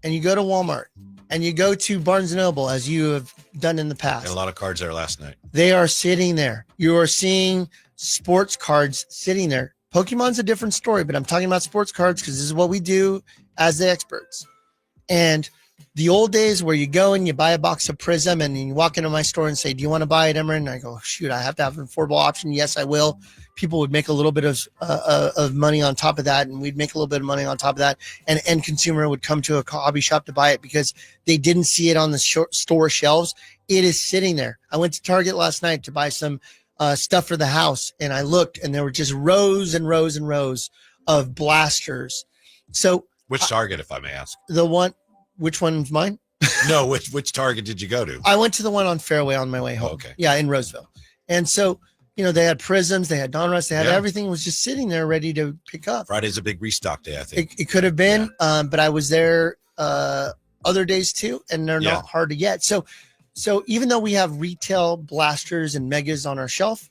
and you go to Walmart and you go to Barnes & Noble, as you have done in the past. And a lot of cards there last night. They are sitting there. You are seeing sports cards sitting there. Pokemon's a different story, but I'm talking about sports cards because this is what we do as the experts. And the old days where you go and you buy a box of Prism and you walk into my store and say, do you want to buy it, Imran? And I go, shoot, I have to have an affordable option. Yes, I will. People would make a little bit of money on top of that, and we'd make a little bit of money on top of that. And end consumer would come to a hobby shop to buy it because they didn't see it on the store shelves. It is sitting there. I went to Target last night to buy some stuff for the house, and I looked, and there were just rows and rows and rows of blasters. So, which Target, if I may ask? The one, which one's mine? No, which Target did you go to? I went to the one on Fairway on my way home. Oh, okay. Yeah, in Roseville. And so, you know, they had Prisms, they had Donruss, they had everything was just sitting there ready to pick up. Friday's a big restock day, I think. It could have been, but I was there other days too, and they're not hard to get. So even though we have retail blasters and megas on our shelf,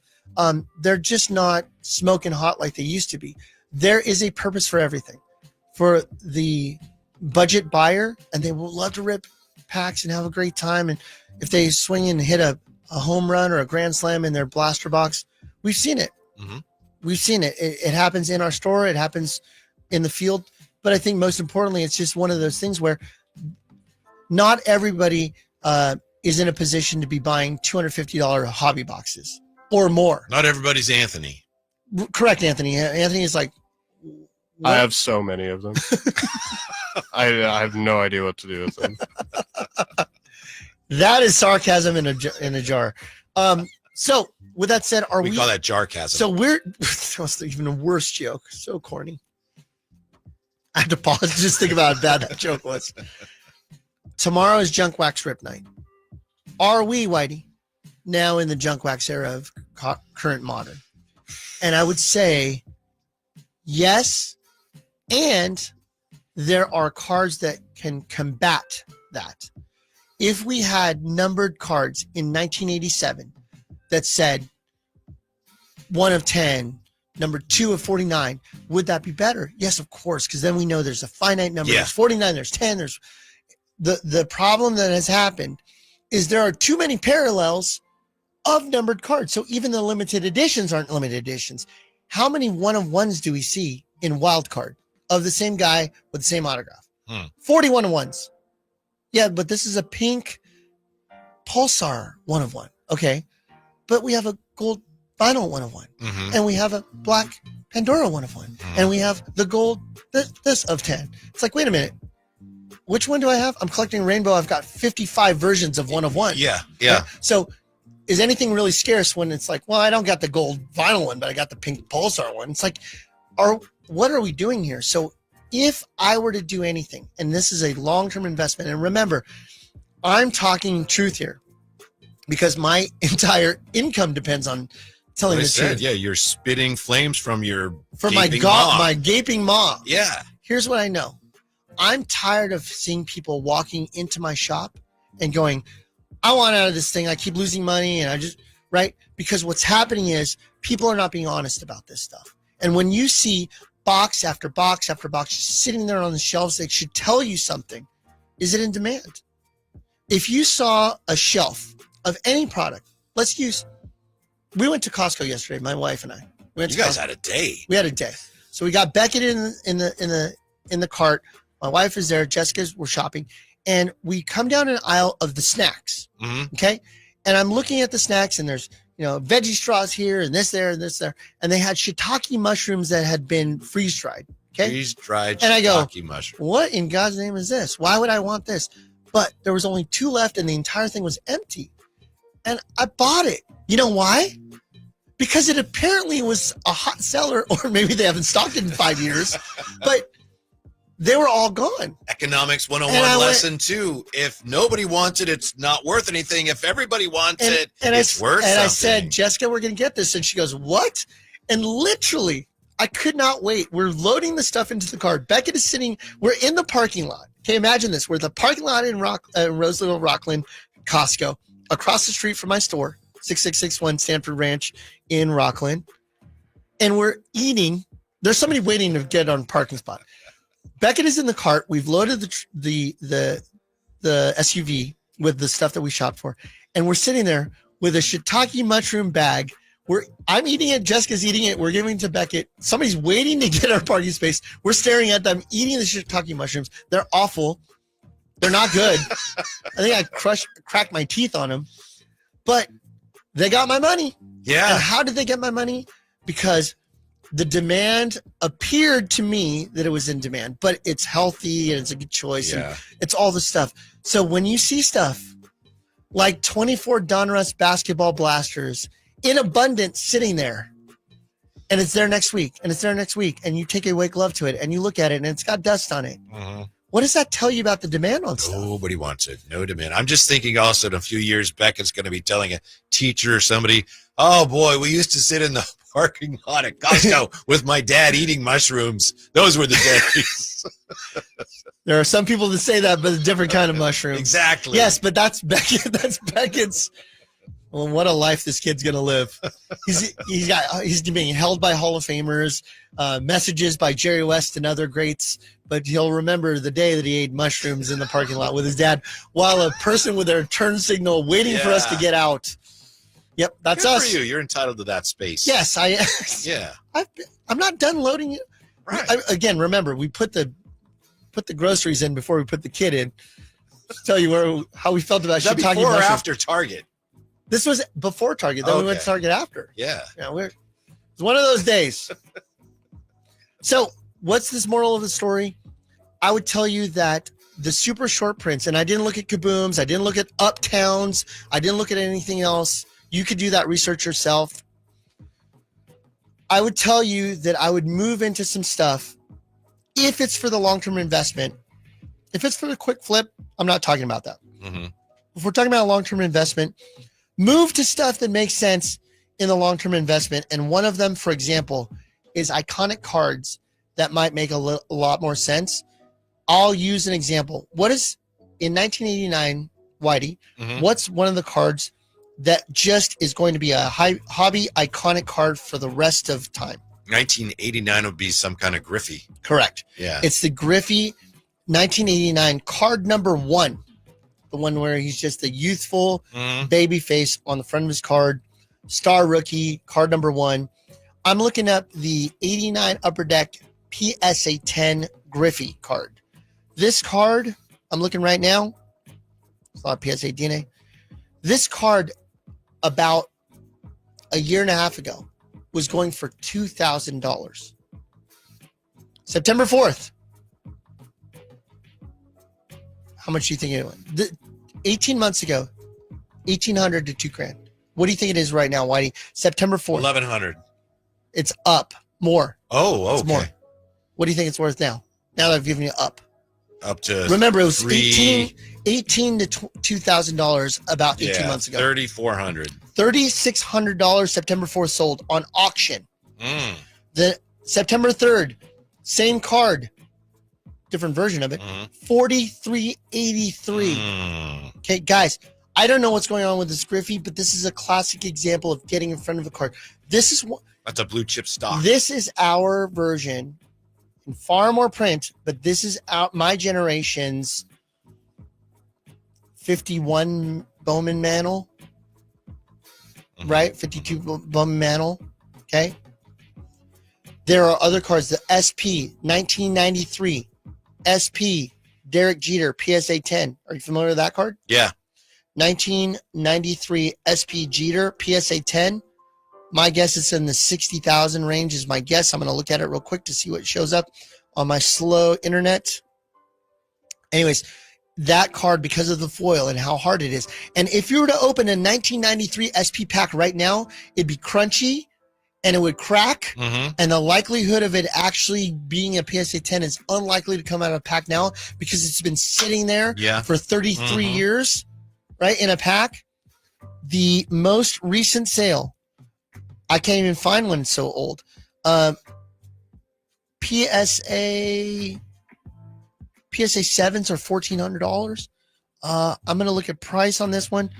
they're just not smoking hot like they used to be. There is a purpose for everything. For the budget buyer, and they will love to rip packs and have a great time. And if they swing and hit a home run or a grand slam in their blaster box, we've seen it. Mm-hmm. We've seen it. It happens in our store. It happens in the field. But I think most importantly, it's just one of those things where not everybody is in a position to be buying $250 hobby boxes or more. Not everybody's Anthony. Correct, Anthony. Anthony is like, I have so many of them. I have no idea what to do with them. That is sarcasm in a jar. So with that said, we call that jarcasm. So that was even a worse joke. So corny. I had to pause to just think about how bad that joke was. Tomorrow is Junk Wax Rip Night. Are we, Whitey, now in the junk wax era of current modern? And I would say yes. And there are cards that can combat that. If we had numbered cards in 1987 that said 1 of 10, number 2 of 49, would that be better? Yes, of course, because then we know there's a finite number. There's 49, there's 10, there's the problem that has happened is there are too many parallels of numbered cards. So even the limited editions aren't limited editions. How many 1 of 1s do we see in wild card of the same guy with the same autograph? 41 of 1s. Yeah, but this is a pink Pulsar 1 of 1. Okay. But we have a gold vinyl 1 of 1. Mm-hmm. And we have a black Pandora 1 of 1. Mm-hmm. And we have the gold this of 10. It's like, wait a minute. Which one do I have? I'm collecting rainbow. I've got 55 versions of 1 of 1. Yeah. Right? So is anything really scarce when it's like, well, I don't got the gold vinyl one, but I got the pink Pulsar one. It's like, what are we doing here? So if I were to do anything, and this is a long-term investment, and remember, I'm talking truth here because my entire income depends on telling the truth. Yeah, you're spitting flames from my gaping maw. Yeah. Here's what I know. I'm tired of seeing people walking into my shop and going, I want out of this thing. I keep losing money. And right? Because what's happening is people are not being honest about this stuff. And when you see box after box after box sitting there on the shelves, they should tell you something. Is it in demand? If you saw a shelf of any product, we went to Costco yesterday, my wife and I. You guys had a day. We had a day. So we got Beckett in the cart. My wife is there. We're shopping. And we come down an aisle of the snacks. Mm-hmm. Okay. And I'm looking at the snacks, and there's, veggie straws here and this there and this there. And they had shiitake mushrooms that had been freeze dried. Okay. Freeze dried and shiitake mushroom. What in God's name is this? Why would I want this? But there was only 2 left, and the entire thing was empty. And I bought it. You know why? Because it apparently was a hot seller, or maybe they haven't stocked it in 5 years, but they were all gone. Economics 101 lesson 2. If nobody wants it, it's not worth anything. If everybody wants it, it's worth something. And I said, Jessica, we're going to get this. And she goes, what? And literally, I could not wait. We're loading the stuff into the car. Beckett is we're in the parking lot. Okay, imagine this. We're at the parking lot in Roseville, Rockland, Costco, across the street from my store. 6661 Stanford Ranch in Rockland. And we're eating. There's somebody waiting to get on a parking spot. Beckett is in the cart. We've loaded the SUV with the stuff that we shot for. And we're sitting there with a shiitake mushroom bag. I'm eating it. Jessica's eating it. We're giving it to Beckett. Somebody's waiting to get our parking space. We're staring at them eating the shiitake mushrooms. They're awful. They're not good. I think I cracked my teeth on them. But they got my money. Yeah. And how did they get my money? Because the demand appeared to me that it was in demand, but it's healthy and it's a good choice. Yeah. And it's all the stuff. So when you see stuff like 24 Donruss basketball blasters in abundance sitting there, and it's there next week, and it's there next week, and you take a white glove to it and you look at it and it's got dust on it. Mm-hmm. What does that tell you about the demand on stuff? Nobody wants it. No demand. I'm just thinking also in a few years, Beckett's going to be telling a teacher or somebody, oh boy, we used to sit in the parking lot at Costco with my dad eating mushrooms. Those were the days. There are some people that say that, but a different kind of mushroom. Exactly. Yes, but that's Beckett. That's Beckett's. Well, what a life this kid's gonna live. He's being held by Hall of Famers, messages by Jerry West and other greats. But he'll remember the day that he ate mushrooms in the parking lot with his dad, while a person with their turn signal waiting for us to get out. Yep, that's Good us. for you. You're entitled to that space. Yes, Yeah. I'm not done loading it. Right. Again, remember we put the groceries in before we put the kid in. Just tell you how we felt about Is that shiitake before or mushrooms. after Target? This was before Target. Then we went to Target after. Yeah. It's one of those days. So what's this moral of the story? I would tell you that the super short prints, and I didn't look at Kabooms, I didn't look at Uptowns, I didn't look at anything else. You could do that research yourself. I would tell you that I would move into some stuff if it's for the long-term investment. If it's for the quick flip, I'm not talking about that. Mm-hmm. If we're talking about a long-term investment, move to stuff that makes sense in the long-term investment. And one of them, for example, is iconic cards that might make a lot more sense. I'll use an example. What is, in 1989, Whitey, what's one of the cards that just is going to be a hobby iconic card for the rest of time? 1989 would be some kind of Griffey. Correct. Yeah. It's the Griffey 1989 card number 1. The one where he's just a youthful baby face on the front of his card. Star rookie, card number 1. I'm looking up the 89 Upper Deck PSA 10 Griffey card. This card, I'm looking right now. It's not PSA DNA. This card, about a year and a half ago, was going for $2,000. September 4th. How much do you think it went? 18 months ago, $1,800 to $2,000. What do you think it is right now, Whitey? September 4th. 1,100. It's up more. Oh, okay. It's more. What do you think it's worth now? Now that I've given you up. Up to Remember, it was $18 to $2,000 about 18 months ago. 3,400. $3,600 September 4th sold on auction. The September 3rd, same card, different version of it, $4,383. Okay, guys, I don't know what's going on with this Griffey, but this is a classic example of getting in front of a card. That's a blue chip stock. This is our version, and far more print, but this is my generation's 51 Bowman Mantle, right? 52 Bowman Mantle, okay? There are other cards, the SP 1993, SP Derek Jeter PSA 10. Are you familiar with that card? Yeah. 1993 SP Jeter PSA 10. My guess it's in the 60,000 range is my guess. I'm going to look at it real quick to see what shows up on my slow internet. Anyways, that card, because of the foil and how hard it is. And if you were to open a 1993 SP pack right now, it'd be crunchy and it would crack. And the likelihood of it actually being a PSA 10 is unlikely to come out of a pack now because it's been sitting there for 33 years, right, in a pack. The most recent sale, I can't even find one so old. PSA 7s are $1,400. I'm going to look at price on this one.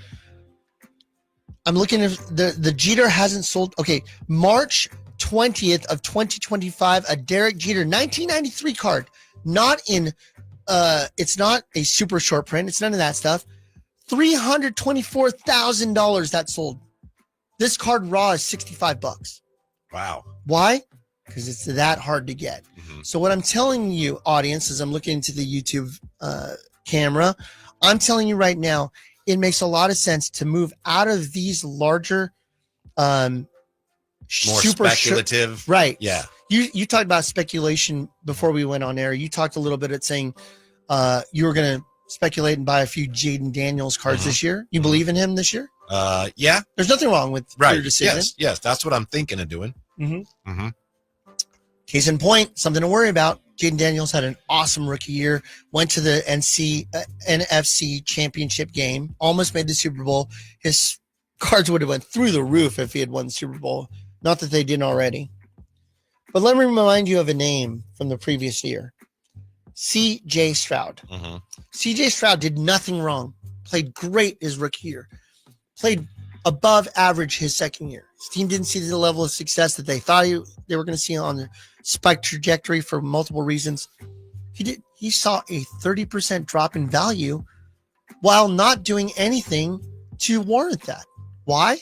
I'm looking at the Jeter hasn't sold. Okay, March 20th of 2025, a Derek Jeter 1993 card, not in it's not a super short print, it's none of that stuff. $324,000 that sold. This card raw is $65. Wow. Why? Because it's that hard to get. Mm-hmm. So what I'm telling you, audience, as I'm looking into the YouTube camera, I'm telling you right now, it makes a lot of sense to move out of these larger, More speculative. right. Yeah. You talked about speculation before we went on air. You talked a little bit at saying you were going to speculate and buy a few Jaden Daniels cards this year. You believe in him this year? Yeah. There's nothing wrong with your decision. Yes. That's what I'm thinking of doing. Mm-hmm. Mm-hmm. Case in point, something to worry about. Jaden Daniels had an awesome rookie year, went to the NFC championship game, almost made the Super Bowl. His cards would have went through the roof if he had won the Super Bowl. Not that they didn't already. But let me remind you of a name from the previous year. C.J. Stroud. Mm-hmm. C.J. Stroud did nothing wrong. Played great his rookie year. Played above average his second year. His team didn't see the level of success that they thought they were going to see on the spike trajectory for multiple reasons. He saw a 30% drop in value while not doing anything to warrant that. Why?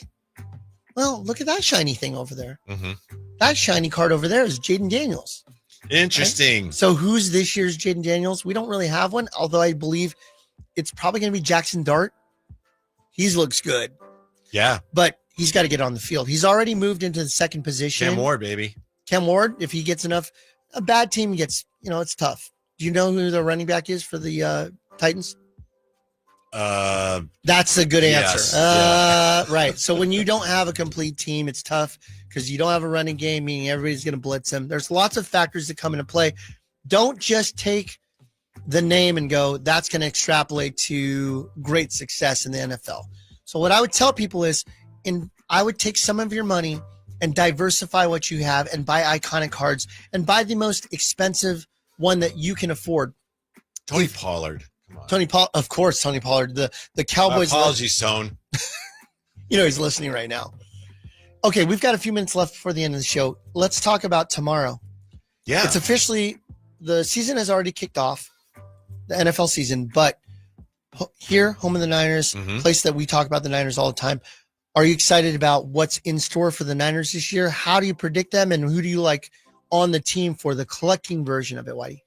Well, look at that shiny thing over there. Mm-hmm. That shiny card over there is Jaden Daniels. Interesting. Right? So who's this year's Jaden Daniels? We don't really have one, although I believe it's probably going to be Jackson Dart. He looks good. Yeah. But he's got to get on the field. He's already moved into the second position. Cam Ward, baby. Cam Ward, if he gets enough, a bad team gets, it's tough. Do you know who the running back is for the Titans? That's a good answer. Yes. Right. So when you don't have a complete team, it's tough because you don't have a running game, meaning everybody's going to blitz him. There's lots of factors that come into play. Don't just take the name and go, that's going to extrapolate to great success in the NFL. So what I would tell people is, I would take some of your money and diversify what you have and buy iconic cards and buy the most expensive one that you can afford. Tony Pollard. Come on. Of course, Tony Pollard. The Cowboys. Apologies, Tone. He's listening right now. Okay, we've got a few minutes left before the end of the show. Let's talk about tomorrow. Yeah. It's officially, the season has already kicked off, the NFL season, but here, home of the Niners, place that we talk about the Niners all the time. Are you excited about what's in store for the Niners this year? How do you predict them, and who do you like on the team for the collecting version of it, Whitey?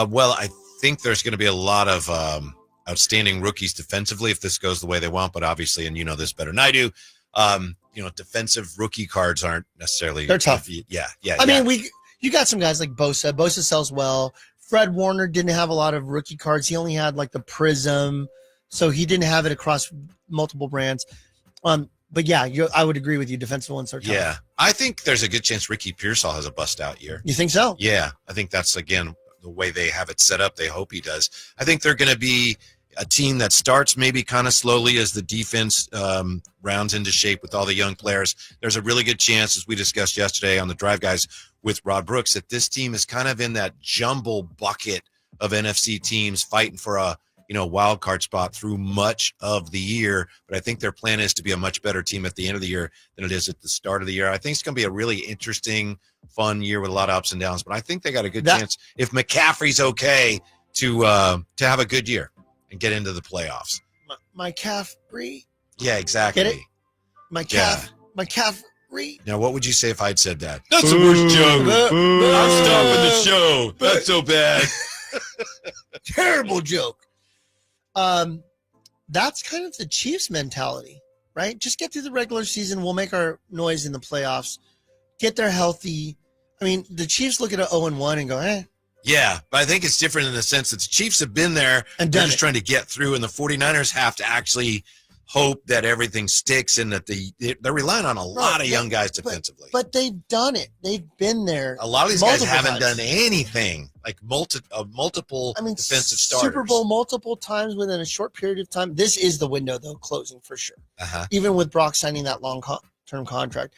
Well, I think there's going to be a lot of outstanding rookies defensively if this goes the way they want, but obviously, and you know this better than I do, defensive rookie cards aren't necessarily. They're tough. Yeah. I mean, you got some guys like Bosa. Bosa sells well. Fred Warner didn't have a lot of rookie cards. He only had like the Prism, so he didn't have it across multiple brands. But yeah, I would agree with you. Defensive ones are tough. Yeah, I think there's a good chance Ricky Pearsall has a bust out year. You think so? Yeah, I think that's, again, the way they have it set up. They hope he does. I think they're going to be a team that starts maybe kind of slowly as the defense rounds into shape with all the young players. There's a really good chance, as we discussed yesterday on the Drive Guys with Rod Brooks, that this team is kind of in that jumble bucket of NFC teams fighting for a wild card spot through much of the year. But I think their plan is to be a much better team at the end of the year than it is at the start of the year. I think it's going to be a really interesting, fun year with a lot of ups and downs. But I think they got a good chance, if McCaffrey's okay, to have a good year and get into the playoffs. My calf free. Yeah, exactly. Get it? My calf free. Now, what would you say if I'd said that? That's the worst joke. I'm stopping the show. That's so bad. Terrible joke. That's kind of the Chiefs mentality, right? Just get through the regular season. We'll make our noise in the playoffs. Get there healthy. I mean, the Chiefs look at 0-1 and go, Yeah, but I think it's different in the sense that the Chiefs have been there and they're just trying to get through, and the 49ers have to actually hope that everything sticks and that they're relying on a lot of young guys defensively. But they've done it. They've been there. A lot of these guys haven't done anything, like multiple defensive starters. Super Bowl multiple times within a short period of time. This is the window, though, closing for sure. Even with Brock signing that long-term contract.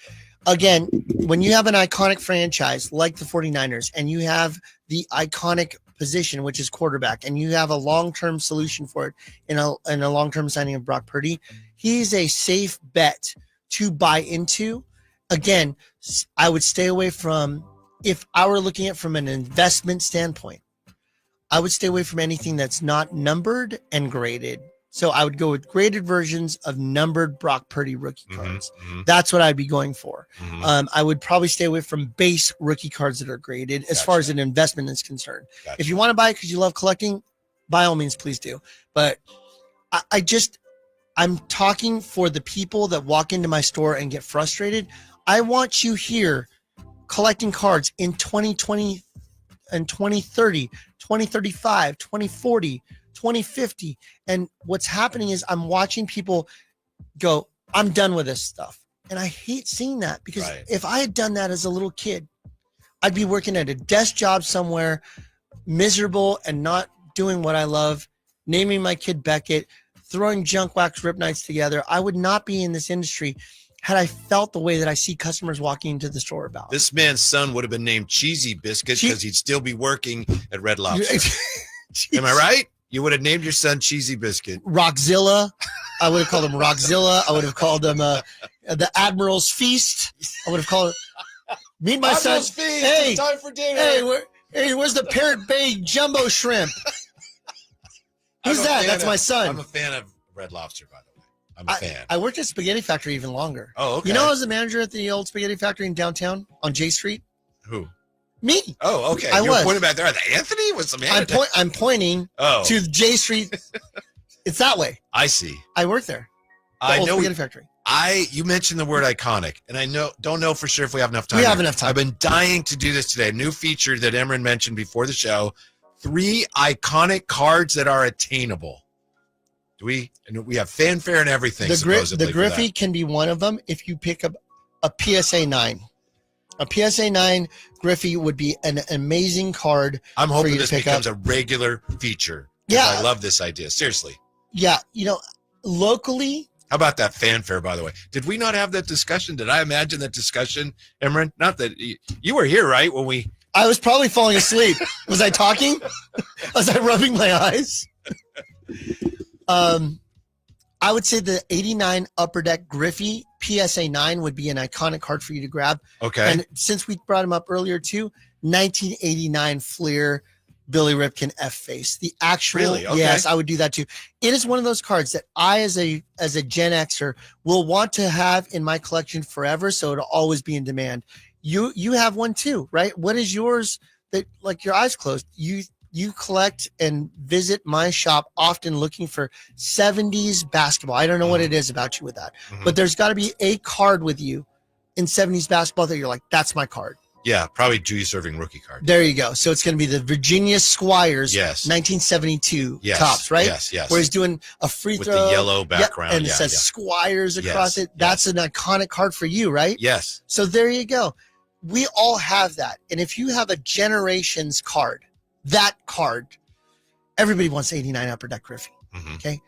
Again, when you have an iconic franchise like the 49ers and you have the iconic position, which is quarterback, and you have a long-term solution for it in a long-term signing of Brock Purdy, he's a safe bet to buy into. Again, I would stay away from, if I were looking at it from an investment standpoint, I would stay away from anything that's not numbered and graded. So I would go with graded versions of numbered Brock Purdy rookie cards. That's what I'd be going for. I would probably stay away from base rookie cards that are graded as far as an investment is concerned. If you want to buy it because you love collecting, by all means, please do. But I'm talking for the people that walk into my store and get frustrated. I want you here collecting cards in 2020 and 2030, 2035, 2040, 2050. And what's happening is I'm watching people go, I'm done with this stuff. And I hate seeing that, because if I had done that as a little kid, I'd be working at a desk job somewhere, miserable and not doing what I love, naming my kid Beckett, throwing junk wax rip nights together. I would not be in this industry had I felt the way that I see customers walking into the store about. This man's son would have been named Cheesy Biscuit because he'd still be working at Red Lobster. Am I right? You would have named your son Cheesy Biscuit. Rockzilla. I would have called him Rockzilla. I would have called him the Admiral's Feast. I would have called it. Meet my son. Feast. Hey, it's time for dinner. Hey, where's the Parrot Bay Jumbo Shrimp? Who's that? That's my son. I'm a fan of Red Lobster, by the way. I'm a fan. I worked at Spaghetti Factory even longer. Oh, okay. You know, I was the manager at the old Spaghetti Factory in downtown on J Street. Who? Me. Oh, okay. I You was were pointing back there. Anthony was the manager. I'm pointing to J Street. It's that way. I see. I work there. I old know. Spaghetti Factory. You mentioned the word iconic, and I don't know for sure if we have enough time. We have enough time. I've been dying to do this today. A new feature that Imran mentioned before the show: 3 iconic cards that are attainable. We have fanfare and everything. The Griffey can be one of them if you pick up a PSA 9. A PSA 9 Griffey would be an amazing card. I'm hoping this becomes a regular feature. Yeah. I love this idea. Seriously. Yeah. You know, locally. How about that fanfare, by the way? Did we not have that discussion? Did I imagine that discussion, Imran? Not that you were here, right? When we. I was probably falling asleep. Was I talking? Was I rubbing my eyes? I would say the 89 Upper Deck Griffey PSA 9 would be an iconic card for you to grab. Okay. And since we brought him up earlier too, 1989 Fleer Billy Ripken F face. The actual, really? Okay. Yes, I would do that too. It is one of those cards that I, as a Gen Xer, will want to have in my collection forever. So it'll always be in demand. You have one too, right? What is yours that, like, your eyes closed? You collect and visit my shop often looking for 70s basketball. I don't know what it is about you with that, but there's got to be a card with you in 70s basketball that you're like, that's my card. Yeah, probably Juice Irving rookie card. There you go. So it's going to be the Virginia Squires 1972 tops, right? Yes. Where he's doing a free with throw. the yellow background. And it says Squires across it. Yes. That's an iconic card for you, right? Yes. So there you go. We all have that. And if you have a Generations card, that card, everybody wants 89 Upper Deck Griffey. Okay.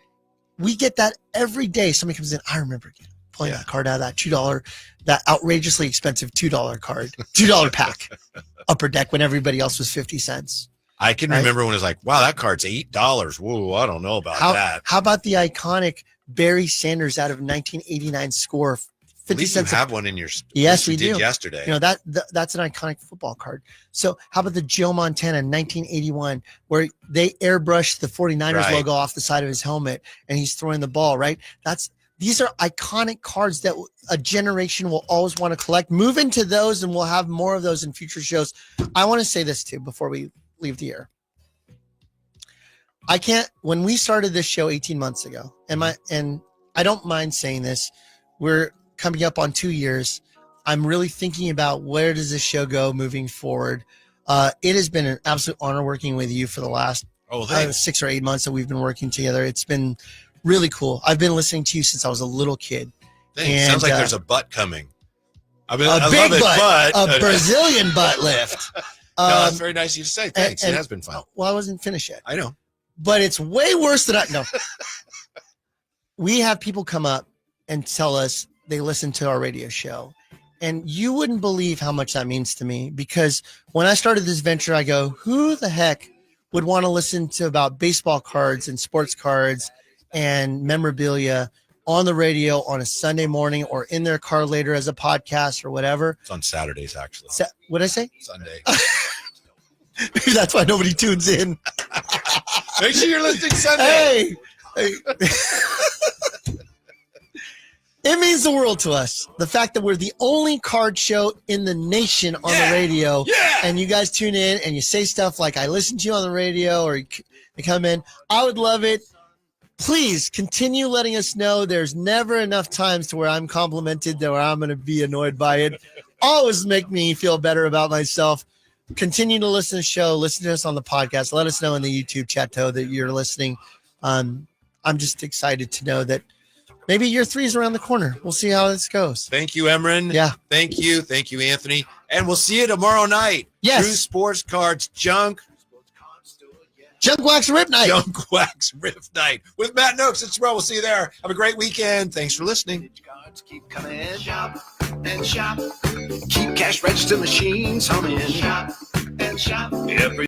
We get that every day. Somebody comes in. I remember pulling that card out of that $2, that outrageously expensive $2 card, $2 pack Upper Deck when everybody else was 50 cents. I can remember when it was like, wow, that card's $8. Whoa, I don't know about that. How about the iconic Barry Sanders out of 1989 score? 50 cents. You have one in your. Yes, we do. Yesterday. You know, that's an iconic football card. So how about the Joe Montana 1981 where they airbrushed the 49ers logo off the side of his helmet and he's throwing the ball, right? These are iconic cards that a generation will always want to collect. Move into those and we'll have more of those in future shows. I want to say this too before we leave the air. When we started this show 18 months ago, and I don't mind saying this, we're coming up on 2 years. I'm really thinking about where does this show go moving forward. It has been an absolute honor working with you for the last 6 or 8 months that we've been working together. It's been really cool. I've been listening to you since I was a little kid. Thanks. Sounds like there's a butt coming. A big butt, a Brazilian butt lift. No, that's very nice of you to say. Thanks. It has been fun. Well, I wasn't finished yet. I know. But it's way worse than I know. We have people come up and tell us they listen to our radio show. And you wouldn't believe how much that means to me, because when I started this venture, I go, who the heck would want to listen to about baseball cards and sports cards and memorabilia on the radio on a Sunday morning or in their car later as a podcast or whatever. It's on Saturdays, actually. What'd I say? Sunday. That's why nobody tunes in. Make sure you're listening Sunday. Hey. It means the world to us. The fact that we're the only card show in the nation on the radio. Yeah. And you guys tune in and you say stuff like, I listen to you on the radio, or you come in. I would love it. Please continue letting us know. There's never enough times to where I'm complimented that where I'm going to be annoyed by it. Always make me feel better about myself. Continue to listen to the show. Listen to us on the podcast. Let us know in the YouTube chat that you're listening. I'm just excited to know that maybe year 3 is around the corner. We'll see how this goes. Thank you, Imran. Yeah. Thank you. Thank you, Anthony. And we'll see you tomorrow night. Yes. True Sports Cards Junk Wax Rip Night. Wax Riff Night with Matt Nooks. It's well. We'll see you there. Have a great weekend. Thanks for listening. Cards keep coming. Shop and shop. Keep cash register machines humming. Shop and shop. Every